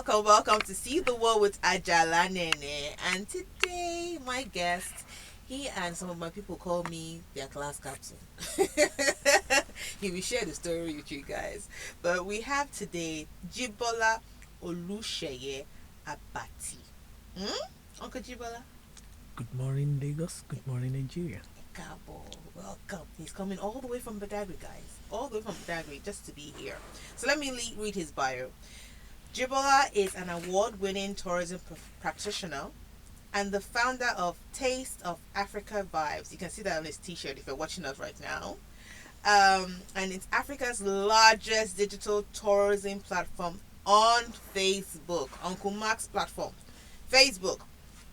welcome to See the World with Ajala Nene. And today, my guest, he and some of my people call me their class captain. He will share the story with you guys. But we have today Jibola Oluseye Abati. Uncle Jibola? Good morning, Lagos. Good morning, Nigeria. Cabo, welcome. He's coming all the way from Badagry, guys. All the way from Badagry just to be here. So let me read his bio. Jibola is an award-winning tourism practitioner and the founder of Taste of Africa Vibes. You can see that on his t-shirt if you're watching us right now. And it's Africa's largest digital tourism platform on Facebook. Uncle Mark's platform. Facebook.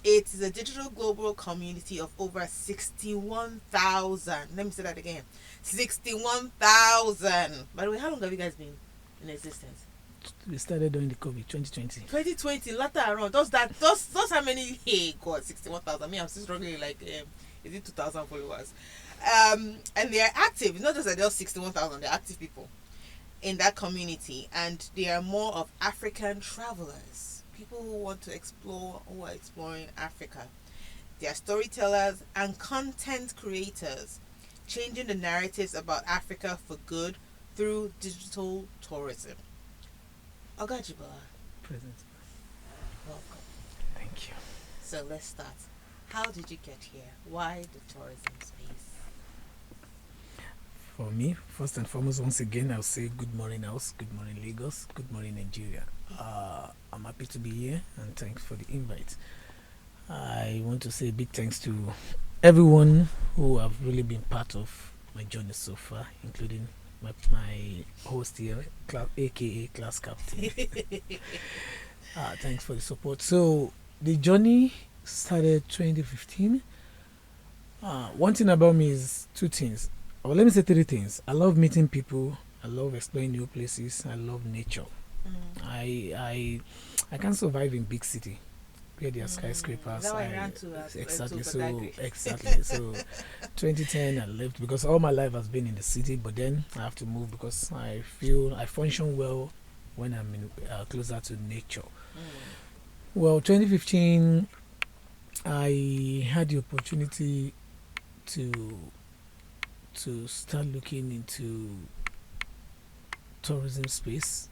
It is a digital global community of over 61,000. Let me say that again. 61,000. By the way, how long have you guys been in existence? We started during the COVID 2020. 2020, later around. Those how many? Hey, God, 61,000. Me, I'm still struggling like, is it 2,000 followers? And they are active. It's not just that they're 61,000, they're active people in that community. And they are more of African travelers. People who want to explore, who are exploring Africa. They are storytellers and content creators, changing the narratives about Africa for good through digital tourism. Oga Jibola. Present. Welcome. Thank you. So let's start. How did you get here? Why the tourism space? For me, first and foremost, once again, I'll say good morning, house. Good morning, Lagos. Good morning, Nigeria. I'm happy to be here and thanks for the invite. I want to say a big thanks to everyone who have really been part of my journey so far, including my host here, aka class captain. Thanks for the support. So the journey started 2015. One thing about me is two things. Well, let me say three things. I love meeting people. I love exploring new places. I love nature. I can't survive in big city where there are skyscrapers. That I ran to exactly. to So Badagry. exactly. So 2010 I left because all my life has been in the city, but then I have to move because I feel I function well when I'm closer to nature. Well, 2015 I had the opportunity to start looking into tourism space.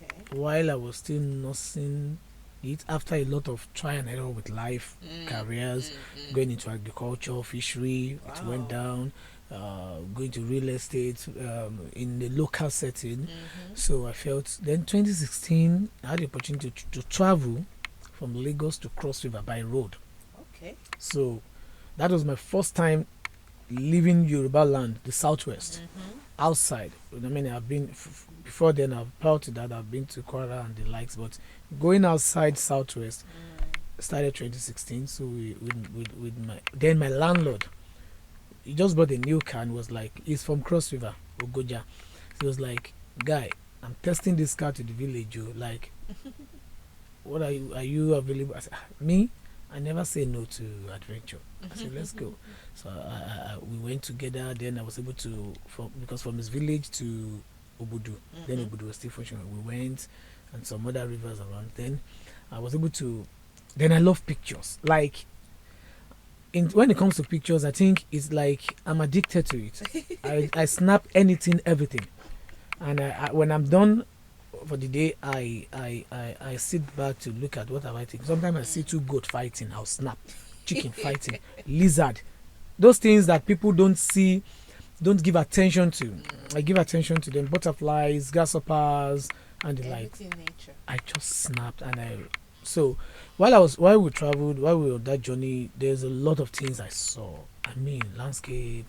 Okay. While I was still nursing it, after a lot of try and error with life, careers, going into agriculture, fishery, it went down, going to real estate in the local setting. So I felt, then 2016, I had the opportunity to travel from Lagos to Cross River by road. Okay. So that was my first time leaving Yoruba land, the southwest, outside. I mean, I've been before then. I've proud to that. I've been to Kwara and the likes, but going outside southwest started 2016. So with my landlord, he just bought a new car and was like, he's from Cross River, Ogoja. He was like, guy, I'm testing this car to the village. You like, what are you available? I said, me. I never say no to adventure. I said, let's go. So we went together. Then I was able to, because from his village to Obudu, then Obudu was still functional. We went and some other rivers around. Then I was able to, then I love pictures. Like, when it comes to pictures, I think it's like I'm addicted to it. I snap anything, everything. And when I'm done for the day, I sit back to look at what have I taken. Sometimes I see two goat fighting, I'll snap. Chicken fighting, lizard. Those things that people don't see, don't give attention to. I give attention to them. Butterflies, grasshoppers, and the like. Nature. I just snapped so while we traveled, while we were on that journey, there's a lot of things I saw. I mean, landscape.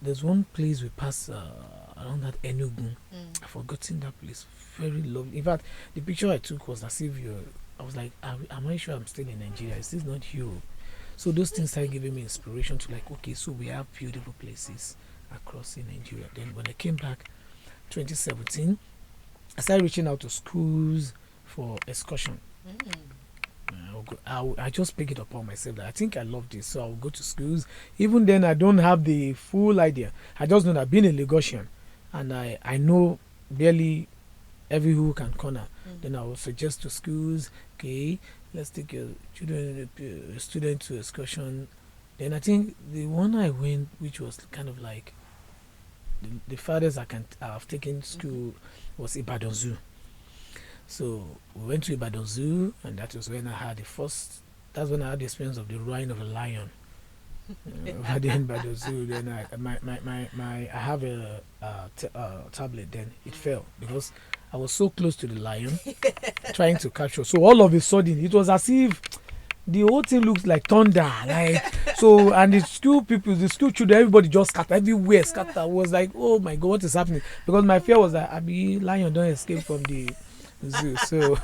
There's one place we passed around that Enugu. I've forgotten that place. Very lovely. In fact, the picture I took was as if I was like, am I sure I'm still in Nigeria? Is this not Europe? So those things started giving me inspiration to like, okay, so we have beautiful places across in Nigeria. Then when I came back, 2017, I started reaching out to schools for excursion. I just pick it upon myself that I think I love this, so I'll go to schools. Even then, I don't have the full idea. I just know that being a Lagosian, and I know barely every hook and corner. Then I will suggest to schools, okay, let's take a student to excursion. Then I think the one I went, which was kind of like the farthest I've taken school was Ibadan Zoo. So we went to Ibadan Zoo, and that was when I had that's when I had the experience of the roaring of a lion. At the end by the zoo, then I have a tablet. Then it fell because I was so close to the lion, trying to capture. So all of a sudden, it was as if the whole thing looks like thunder. Like so, and the school people, the school children, everybody just scatter everywhere. Scatter. I was like, oh my god, what is happening? Because my fear was that lion don't escape from the zoo. So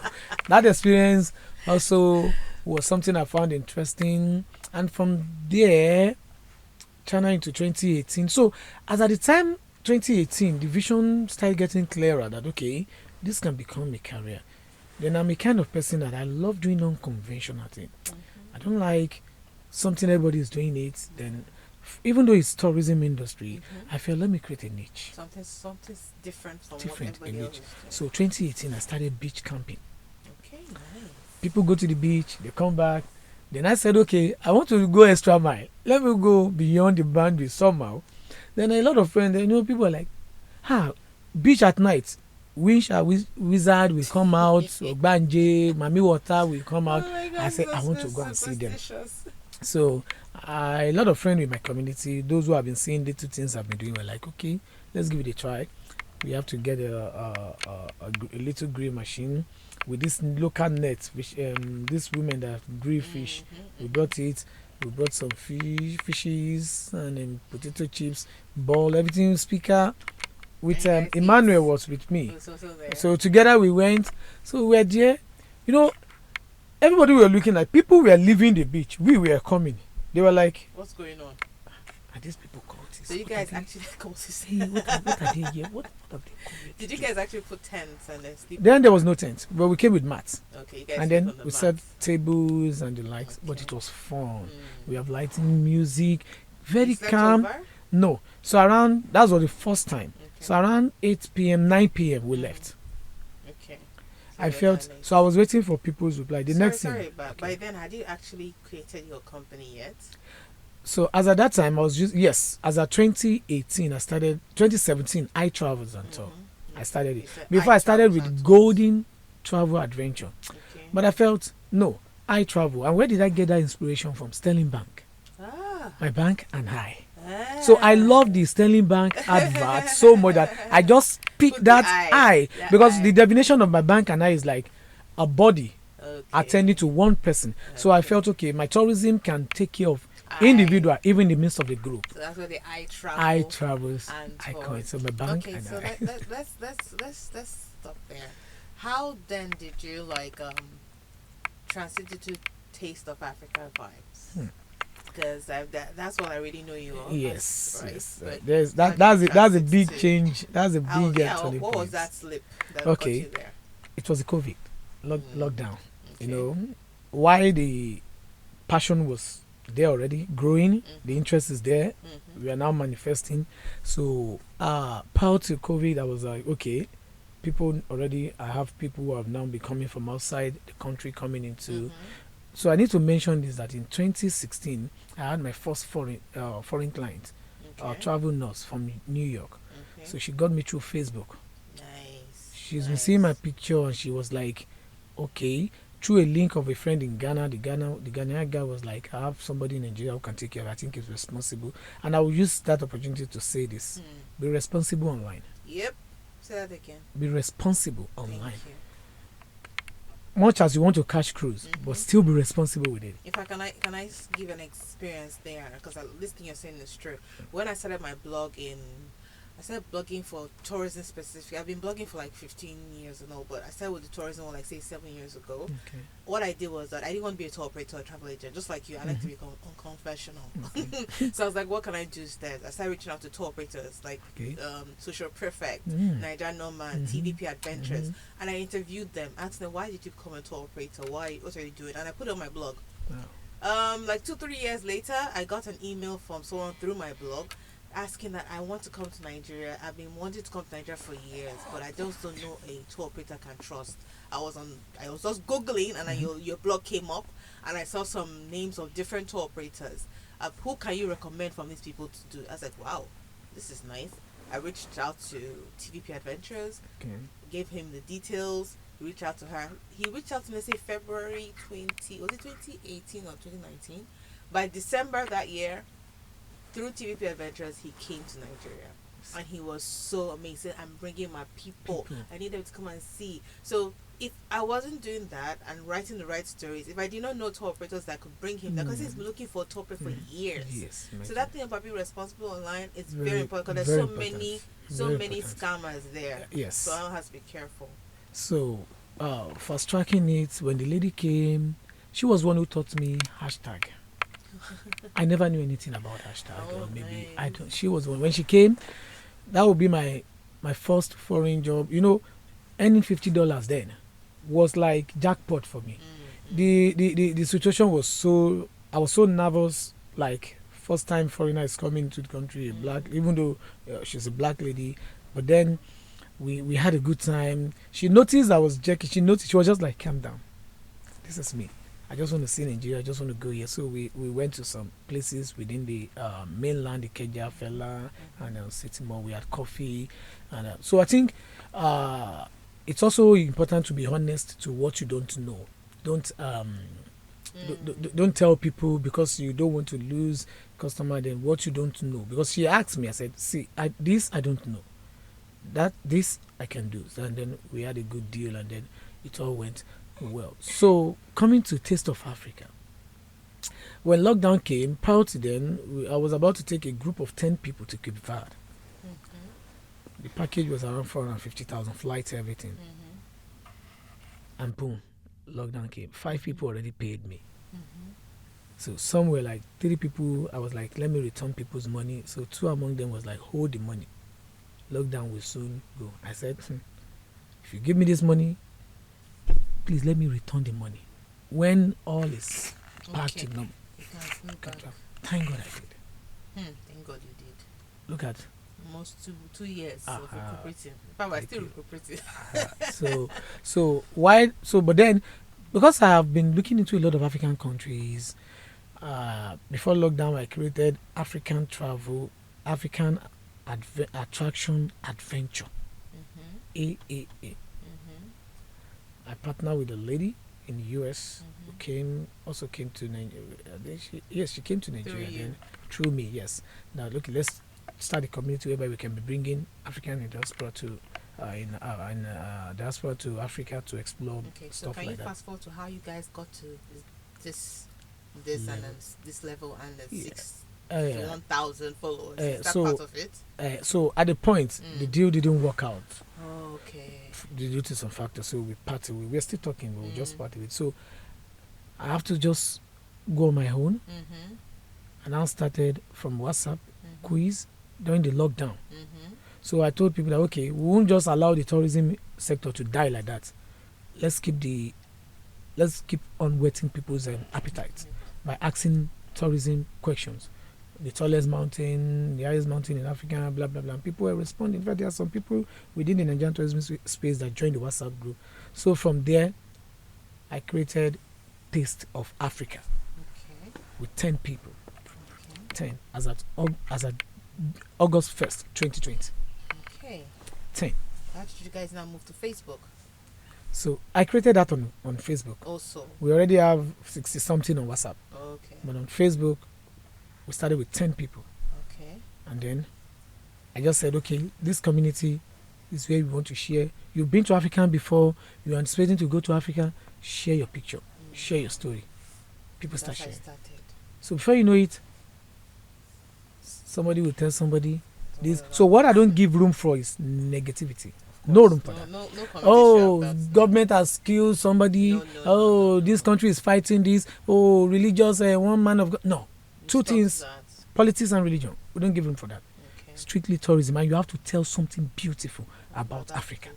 that experience also was something I found interesting. And from there, China into 2018. So, as at the time 2018, the vision started getting clearer that, okay, this can become a career. Then I'm a kind of person that I love doing unconventional things. I don't like something everybody is doing it. Then, even though it's tourism industry, I feel let me create a niche. Something's different from what everybody else is doing. So, 2018, I started beach camping. Okay, nice. People go to the beach, they come back. Then I said, okay, I want to go extra mile. Let me go beyond the boundary somehow. Then a lot of friends, people are like, beach at night. Wizard will come out, Ogbanje, Mami Water will come out. God, I said, I want to go and see them. So a lot of friends in my community, those who have been seeing little things I've been doing, were like, okay, let's give it a try. We have to get a little grill machine with this local net, which this women that grill fish. We brought it. We brought some fishes and then potato chips, ball, everything. Speaker with Emmanuel was with me. So together we went. So we were there. Everybody were looking at. People were leaving the beach. We were coming. They were like, "What's going on? Are these people cultists? So you guys actually cultists? Hey, what are they here? What have they come here? Did you guys actually put tents and then sleep? Then there was no tent, but we came with mats. Okay, you guys. And then we set tables and the likes. Okay. But it was fun. We have lighting, music, very calm. Over? No, so that was the first time. Okay. So around 8 p.m., 9 p.m. we left. Okay. I felt so. I was waiting for people's reply. Sorry, but by then had you actually created your company yet? So as at that time, I was just as at 2018, I started 2017. I Travels and Tour. I started it before I started with Golden Travel Adventure. Okay. But I felt no, I Travel. And where did I get that inspiration from? Sterling Bank. My bank and I. So I love the Sterling Bank advert so much that I just picked that I because the definition of my bank and I is like a body attending to one person. So I felt okay, my tourism can take care of individual, even in the midst of the group. So that's where the I Travels. I call it. So my bank. Okay, so let's stop there. How then did you transition to Taste of Africa vibes? Because that's what I really know you are. Yes, right? yes. But that's a big change. That's a big turning what point. was that slip that got you there? It was the COVID lockdown. Okay. Why the passion was there already, growing. The interest is there. We are now manifesting. So prior to COVID, I was like, okay, I have people who have now been coming from outside the country coming into. So I need to mention this, that in 2016, I had my first foreign client, a travel nurse from New York. Okay. So she got me through Facebook. Nice. She's been seeing my picture and she was like, okay, through a link of a friend in Ghana, the Ghanaian guy was like, I have somebody in Nigeria who can take care of it. I think it's responsible. And I will use that opportunity to say this. Be responsible online. Yep. Say that again. Be responsible online. Thank you. Much as you want to catch cruise, but still be responsible with it. If I can I give an experience there, because this thing you're saying is true. When I started my blog I started blogging for tourism specific. I've been blogging for like 15 years and all, but I started with the tourism one, like say 7 years ago. Okay. What I did was that I didn't want to be a tour operator or a travel agent, just like you. I like to be unconventional. So I was like, what can I do instead? I started reaching out to tour operators like Social Perfect, Niger Norman, TVP Adventures, and I interviewed them, asked them, why did you become a tour operator? What are you doing? And I put it on my blog. Wow. Like 2-3 years later, I got an email from someone through my blog asking that I want to come to Nigeria. I've been wanting to come to Nigeria for years, but I just don't know a tour operator I can trust. I was just googling, and your blog came up, and I saw some names of different tour operators. Who can you recommend from these people to do? I was like, wow, this is nice. I reached out to TVP Adventures, Okay. gave him the details. Reached out to her. He reached out to me, say February 20, was it 2018 or 2019? By December that year, through TVP Adventures, he came to Nigeria. And he was so amazing. I'm bringing my people. I need them to come and see. So if I wasn't doing that and writing the right stories, if I did not know tour operators that could bring him there, because he's been looking for a tour operator for years. Yes. So that thing about being responsible online is very important, because very there's so many important. scammers there. Yes. So I have to be careful. So, fast tracking it, when the lady came, she was one who taught me hashtag. I never knew anything about hashtag, or maybe nice. I don't. She was one. When she came, that would be my first foreign job. You know, earning $50 then was like jackpot for me. The situation was so, I was so nervous. Like, first time foreigner is coming to the country, a black, even though she's a black lady, but then we had a good time. She noticed I was jerking. She noticed. She was just like, calm down. This is me. I just want to see Nigeria. I just want to go here. So we went to some places within the mainland, the Ikeja, Fela, and City Mall. We had coffee. And so I think it's also important to be honest to what you don't know. Don't tell people because you don't want to lose customer then what you don't know. Because she asked me, I said, see, this I don't know. This I can do. So, and then we had a good deal, and then it all went well. So coming to Taste of Africa, when lockdown came, prior to then, I was about to take a group of 10 people to Cape Verde. The package was around 450,000, flights, everything, and boom, lockdown came. 5 people already paid me. So somewhere like 3 people, I was like, let me return people's money. So 2 among them was like, hold the money. Lockdown will soon go. I said, if you give me this money, please let me return the money. When all is packed in them. Thank God I did. Thank God you did. Look at Almost 2 years of recuperating. But we're still recuperating. But then, because I have been looking into a lot of African countries, before lockdown I created African Travel, African Attraction Adventure, AAA. I partnered with a lady in the US who came to Nigeria. She came to Nigeria then through me. Yes. Now look, let's start a community whereby we can be bringing African diaspora to diaspora to Africa to explore stuff like that. Can you fast forward to how you guys got to this level and the 1,000 followers? Is that part of it? So at the point, the deal didn't work out. Okay. Due to some factors, so we parted. We're still talking, but we just parted with. So I have to just go on my own, and I started from WhatsApp quiz during the lockdown. So I told people that okay, we won't just allow the tourism sector to die like that. Let's keep on whetting people's appetite by asking tourism questions. The tallest mountain, the highest mountain in Africa, blah blah blah. And people were responding. In fact, there are some people within the Nigerian tourism space that joined the WhatsApp group. So from there, I created Taste of Africa with 10 people. 10 as at August 1st, 2020. Okay. 10. How did you guys now move to Facebook? So I created that on Facebook. Also. We already have 60 something on WhatsApp. Okay. But on Facebook, we started with 10 people. Okay. And then I just said, okay, this community is where we want to share. You've been to Africa before, you're anticipating to go to Africa, share your picture, share your story. People start sharing. So before you know it, somebody will tell somebody this. So what I don't give room for is negativity. No room for that. No government has killed somebody. This country is fighting this. Religious, one man of God. No. 2 things, politics and religion. We don't give room for that. Okay. Strictly tourism. And you have to tell something beautiful about Africa.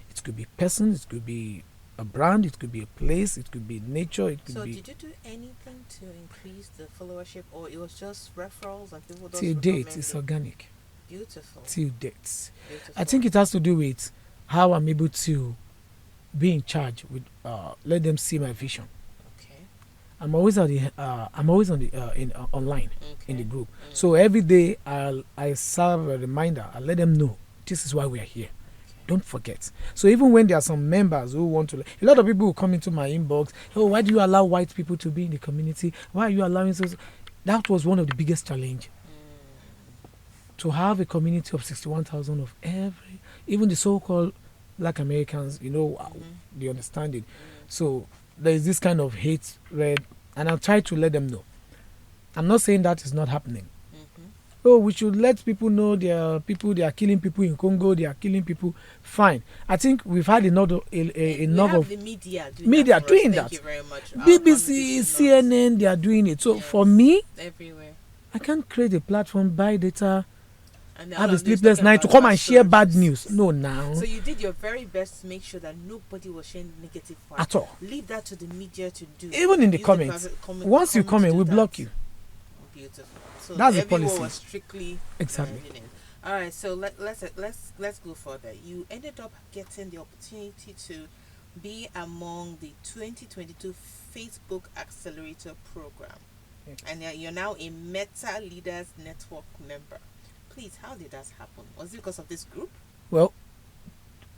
It could be persons, it could be a brand, it could be a place, it could be nature, it could So be. did you do anything to increase the followership, or it was just referrals and people just Till date, it's recommending? organic. Beautiful. Till date. Beautiful. I think it has to do with how I'm able to be in charge with let them see my vision. Okay. I'm always on the online in the Okay. group. So every day I serve a reminder. I let them know this is why we are here. Don't forget. So even when there are some members who want to, a lot of people will come into my inbox. Oh, why do you allow white people to be in the community? Why are you allowing so? That was one of the biggest challenge. To have a community of 61,000 of even the so-called Black Americans, they understand it. So there is this kind of hate red, and I'll try to let them know. I'm not saying that is not happening. Oh, we should let people know there are people, they are killing people in Congo, they are killing people. Fine. I think we've had enough of the media doing that. Thank you very much. BBC, CNN, they are doing it. So for me, everywhere, I can't create a platform, buy data, and have a sleepless night to come and share bad news. No, now. So you did your very best to make sure that nobody was sharing negative part. At all. Leave that to the media to do. Even in the comments. Once you comment, we block you. Beautiful. So that's the everyone policy. Was strictly exactly. All right. So let's go further. You ended up getting the opportunity to be among the 2022 Facebook Accelerator Program, and you're now a Meta Leaders Network member. Please, how did that happen? Was it because of this group? Well,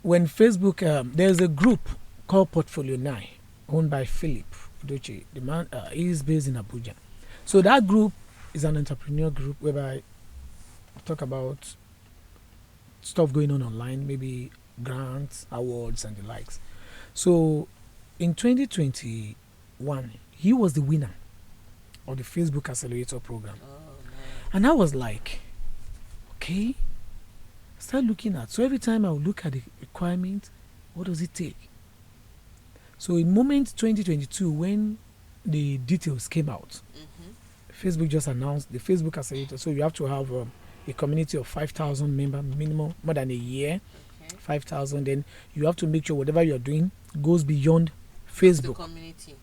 when Facebook, there's a group called Portfolio 9, owned by Philip Udochi. The man is based in Abuja. So that group is an entrepreneur group whereby we talk about stuff going on online, maybe grants, awards, and the likes. So in 2021, he was the winner of the Facebook Accelerator Program. And I was like, okay, start looking at. So every time I would look at the requirement, what does it take? So in moment 2022, when the details came out, Facebook just announced the Facebook Accelerator. So you have to have a community of 5,000 members minimum, more than a year. 5,000. Then you have to make sure whatever you're doing goes beyond Facebook. The community,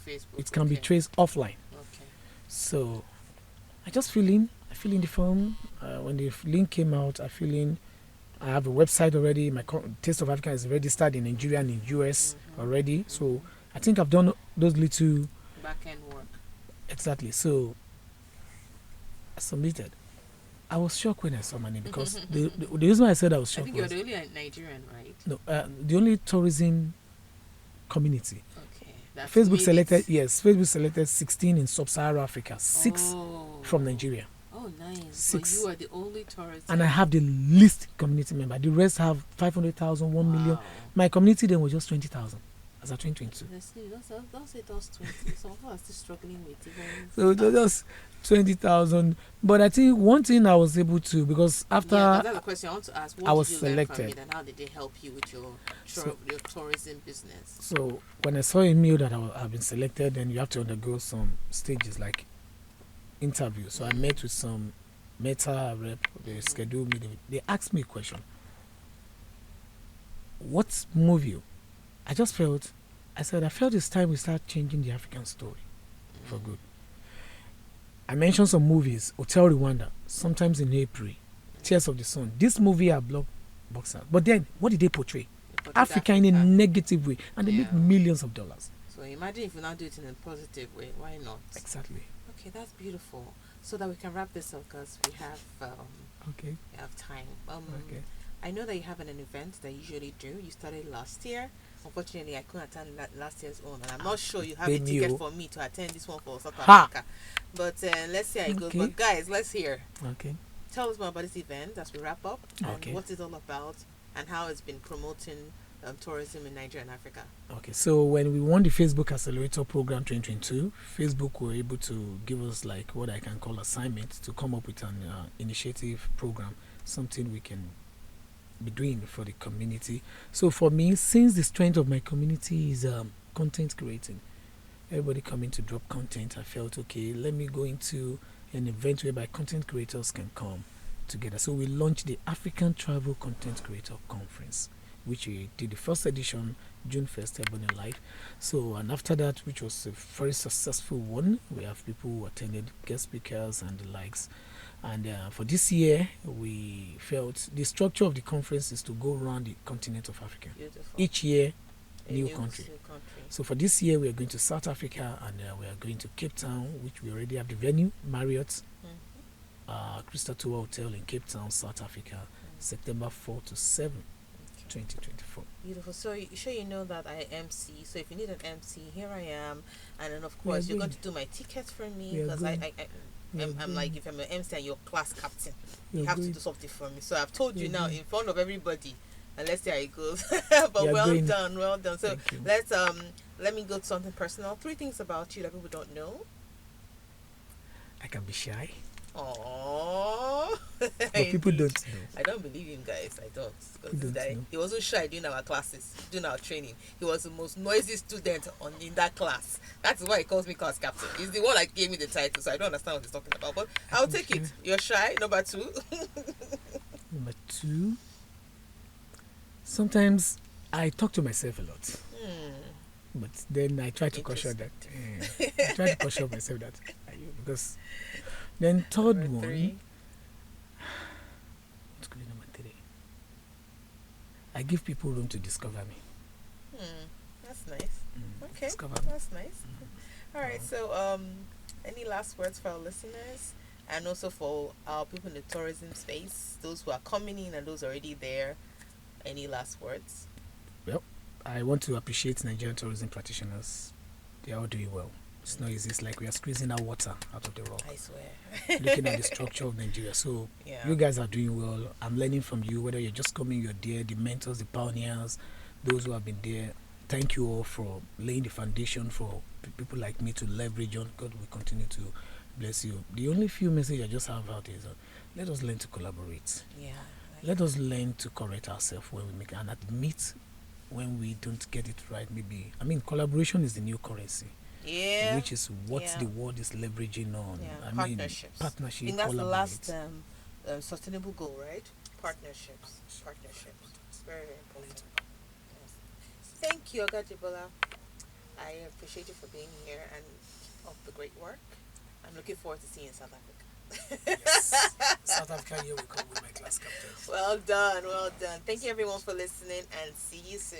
Facebook. It can be traced offline. Okay. So I just fill in the form. When the link came out, I have a website already. My Taste of Africa is registered in Nigeria and in US already. So I think I've done those little back-end work. Exactly. So I submitted. I was shocked when I saw my name because the reason why I said I was shocked. I think you're the only Nigerian, right? No, the only tourism community. Okay. Facebook selected 16 in sub-Saharan Africa, 6 from Nigeria. Oh, nice. 6. So you are the only tourist. And I have the least community member. The rest have 500,000, 1 million. My community then was just 20,000 as of 2022. Don't say those 20. Some people are still struggling with it. So it was just 20,000. But I think one thing I was able to, because after that's the question I want to ask. What I was did you selected, learn from it, and how did they help you with your tourism business? So when I saw a mail that I've been selected, then you have to undergo some stages like interview. So I met with some Meta rep. They scheduled me. They asked me a question. What move you? I felt it's time we start changing the African story for good. I mentioned some movies, Hotel Rwanda, sometimes in April, Tears of the Sun. This movie are blockbusters. But then, what did they portray? Africa in a negative way, and they make millions of dollars. So imagine if you now do it in a positive way. Why not? Exactly. Okay, that's beautiful. So that we can wrap this up because we have we have time. I know that you have an event that you usually do. You started last year. Unfortunately, I couldn't attend last year's own, and I'm not sure you have a ticket for me to attend this one for South Africa. But let's see how it goes. But guys, let's hear. Okay. Tell us more about this event as we wrap up, and what it's all about, and how it's been promoting tourism in Nigeria and Africa. Okay, so when we won the Facebook Accelerator Program 2022, Facebook were able to give us like what I can call assignment to come up with an initiative program, something we can be doing for the community. So for me, since the strength of my community is content creating, everybody coming to drop content, I felt okay, let me go into an event whereby content creators can come together. So we launched the African Travel Content Creator Conference which we did the first edition June 1st, Ebony Live. So, and after that, which was a very successful one, we have people who attended, guest speakers and the likes. And for this year, we felt the structure of the conference is to go around the continent of Africa. Beautiful. Each year, A new country. country. So for this year, we are going to South Africa, and we are going to Cape Town, which we already have the venue, Marriott, Crystal Tour Hotel in Cape Town, South Africa, September 4 to 7, 2024. Beautiful. So you know that I MC. So if you need an MC, here I am. And then of course you're going to do my tickets for me, because I'm like, if I'm an MC and you're class captain, you have to do something for me. So I've told you now in front of everybody, and let's see how it goes. But well done. So let me go to something personal. 3 things about you that people don't know. I can be shy. Aww. But people don't know. I don't believe him, guys. I don't. Because this guy, he wasn't shy during our classes, during our training. He was the most noisy student in that class. That's why he calls me class captain. He's the one that gave me the title, so I don't understand what he's talking about. But I'll take it. You're shy. Number 2. Number 2. Sometimes I talk to myself a lot. But then I try to caution that. I try to caution myself that. Because then third number one. 3. What's going number 3? I give people room to discover me. That's nice. Okay. Discover me. That's nice. All right. So, any last words for our listeners, and also for our people in the tourism space, those who are coming in and those already there? Any last words? Well, I want to appreciate Nigerian tourism practitioners. They are all doing well. It's not easy. It's like we are squeezing our water out of the rock. I swear. Looking at the structure of Nigeria. So you guys are doing well. I'm learning from you. Whether you're just coming, you're there, the mentors, the pioneers, those who have been there. Thank you all for laying the foundation for people like me to leverage on. God will continue to bless you. The only few message I just have out is let us learn to collaborate. Yeah. Let us learn to correct ourselves when we make and admit when we don't get it right. Collaboration is the new currency. Yeah. Which is what the world is leveraging on. Yeah. Partnership. I think that's the last sustainable goal, right? Partnerships. Very, very important. Yes. Thank you, Oga Jibola. I appreciate you for being here and of the great work. I'm looking forward to seeing you in South Africa. Yes. South Africa, here we come with my class captains. Well done. Thank you everyone for listening, and see you soon.